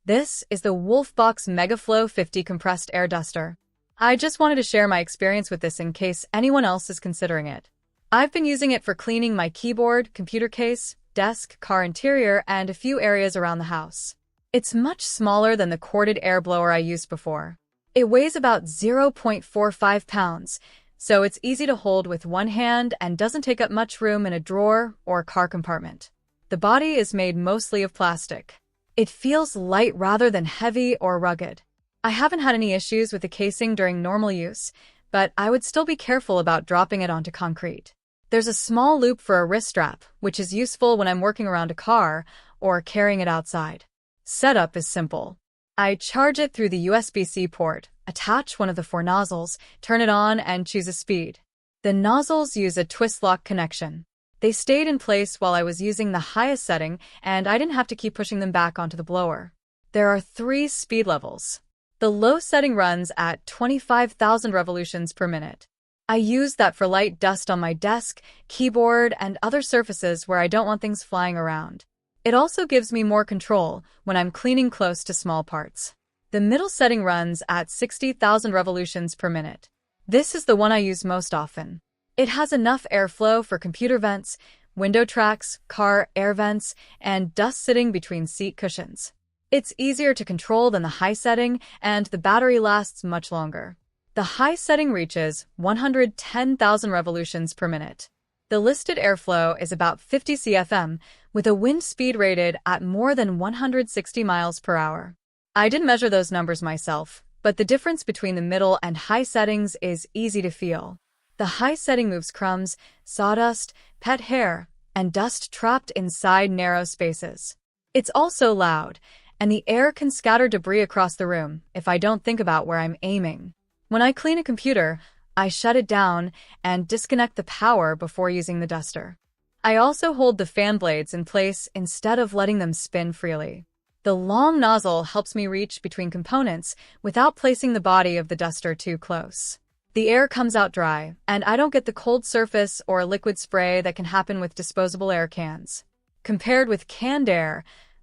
This is the WOLFBOX MegaFlow 50 compressed air duster. I just wanted to share my experience with this in case anyone else is considering it. I've been using it for cleaning my keyboard, computer case, desk, car interior, and a few areas around the house. It's much smaller than the corded air blower I used before. It weighs about 0.45 pounds, so it's easy to hold with one hand and doesn't take up much room in a drawer or car compartment. The body is made mostly of plastic. It feels light rather than heavy or rugged. I haven't had any issues with the casing during normal use, but I would still be careful about dropping it onto concrete. There's a small loop for a wrist strap, which is useful when I'm working around a car or carrying it outside. Setup is simple. I charge it through the USB-C port, attach one of the 4 nozzles, turn it on, and choose a speed. The nozzles use a twist lock connection. They stayed in place while I was using the highest setting, and I didn't have to keep pushing them back onto the blower. There are 3 speed levels. The low setting runs at 25,000 revolutions per minute. I use that for light dust on my desk, keyboard, and other surfaces where I don't want things flying around. It also gives me more control when I'm cleaning close to small parts. The middle setting runs at 60,000 revolutions per minute. This is the one I use most often. It has enough airflow for computer vents, window tracks, car air vents, and dust sitting between seat cushions. It's easier to control than the high setting, and the battery lasts much longer. The high setting reaches 110,000 revolutions per minute. The listed airflow is about 50 CFM, with a wind speed rated at more than 160 miles per hour. I didn't measure those numbers myself, but the difference between the middle and high settings is easy to feel. The high setting moves crumbs, sawdust, pet hair, and dust trapped inside narrow spaces. It's also loud, and the air can scatter debris across the room if I don't think about where I'm aiming. When I clean a computer, I shut it down and disconnect the power before using the duster. I also hold the fan blades in place instead of letting them spin freely. The long nozzle helps me reach between components without placing the body of the duster too close. The air comes out dry, and I don't get the cold surface or liquid spray that can happen with disposable air cans. Compared with canned air,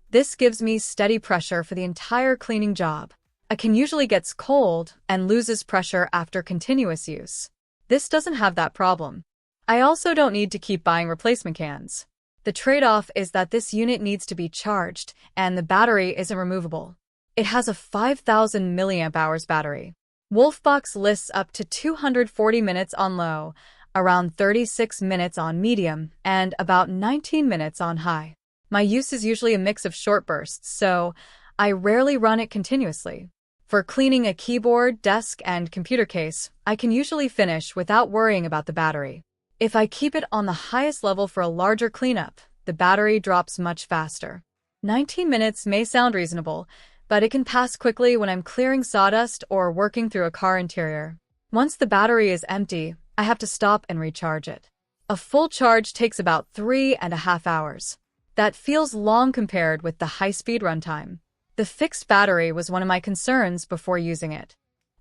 this gives me steady pressure for the entire cleaning job. A can usually gets cold and loses pressure after continuous use. This doesn't have that problem. I also don't need to keep buying replacement cans. The trade-off is that this unit needs to be charged, and the battery isn't removable. It has a 5,000 mAh battery. WOLFBOX lists up to 240 minutes on low, around 36 minutes on medium, and about 19 minutes on high. My use is usually a mix of short bursts, so I rarely run it continuously. For cleaning a keyboard, desk, and computer case, I can usually finish without worrying about the battery. If I keep it on the highest level for a larger cleanup, the battery drops much faster. 19 minutes may sound reasonable, but it can pass quickly when I'm clearing sawdust or working through a car interior. Once the battery is empty, I have to stop and recharge it. A full charge takes about 3.5 hours. That feels long compared with the high-speed runtime. The fixed battery was one of my concerns before using it.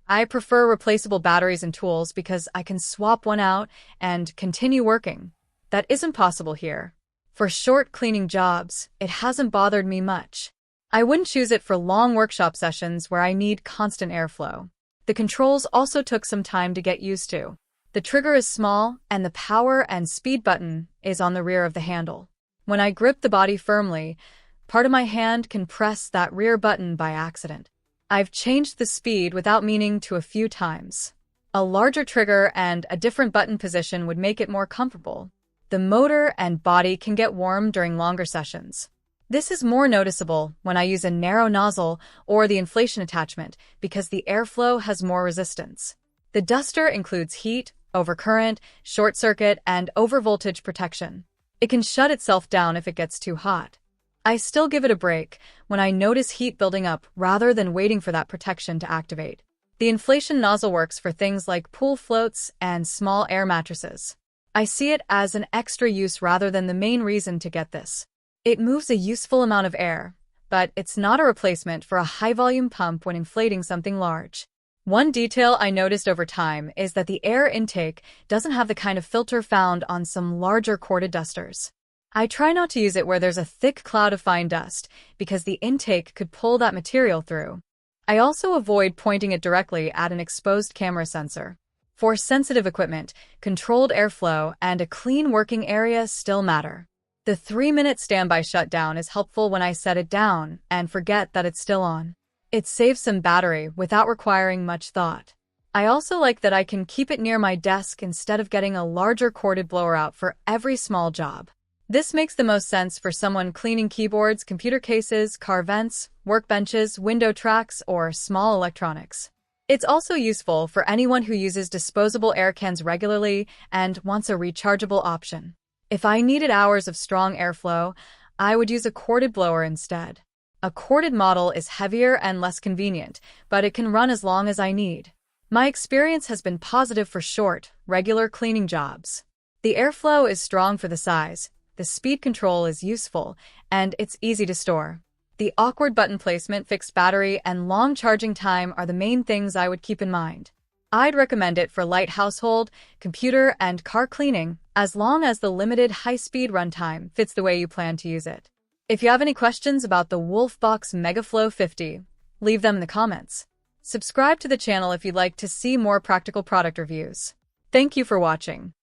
I prefer replaceable batteries and tools because I can swap one out and continue working. That isn't possible here. For short cleaning jobs, it hasn't bothered me much. I wouldn't choose it for long workshop sessions where I need constant airflow. The controls also took some time to get used to. The trigger is small, and the power and speed button is on the rear of the handle. When I grip the body firmly, part of my hand can press that rear button by accident. I've changed the speed without meaning to a few times. A larger trigger and a different button position would make it more comfortable. The motor and body can get warm during longer sessions. This is more noticeable when I use a narrow nozzle or the inflation attachment because the airflow has more resistance. The duster includes heat, overcurrent, short circuit, and overvoltage protection. It can shut itself down if it gets too hot. I still give it a break when I notice heat building up rather than waiting for that protection to activate. The inflation nozzle works for things like pool floats and small air mattresses. I see it as an extra use rather than the main reason to get this. It moves a useful amount of air, but it's not a replacement for a high-volume pump when inflating something large. One detail I noticed over time is that the air intake doesn't have the kind of filter found on some larger corded dusters. I try not to use it where there's a thick cloud of fine dust, because the intake could pull that material through. I also avoid pointing it directly at an exposed camera sensor. For sensitive equipment, controlled airflow and a clean working area still matter. The 3-minute standby shutdown is helpful when I set it down and forget that it's still on. It saves some battery without requiring much thought. I also like that I can keep it near my desk instead of getting a larger corded blower out for every small job. This makes the most sense for someone cleaning keyboards, computer cases, car vents, workbenches, window tracks, or small electronics. It's also useful for anyone who uses disposable air cans regularly and wants a rechargeable option. If I needed hours of strong airflow, I would use a corded blower instead. A corded model is heavier and less convenient, but it can run as long as I need. My experience has been positive for short, regular cleaning jobs. The airflow is strong for the size, the speed control is useful, and it's easy to store. The awkward button placement, fixed battery, and long charging time are the main things I would keep in mind. I'd recommend it for light household, computer, and car cleaning, as long as the limited high-speed runtime fits the way you plan to use it. If you have any questions about the WOLFBOX MegaFlow 50, leave them in the comments. Subscribe to the channel if you'd like to see more practical product reviews. Thank you for watching.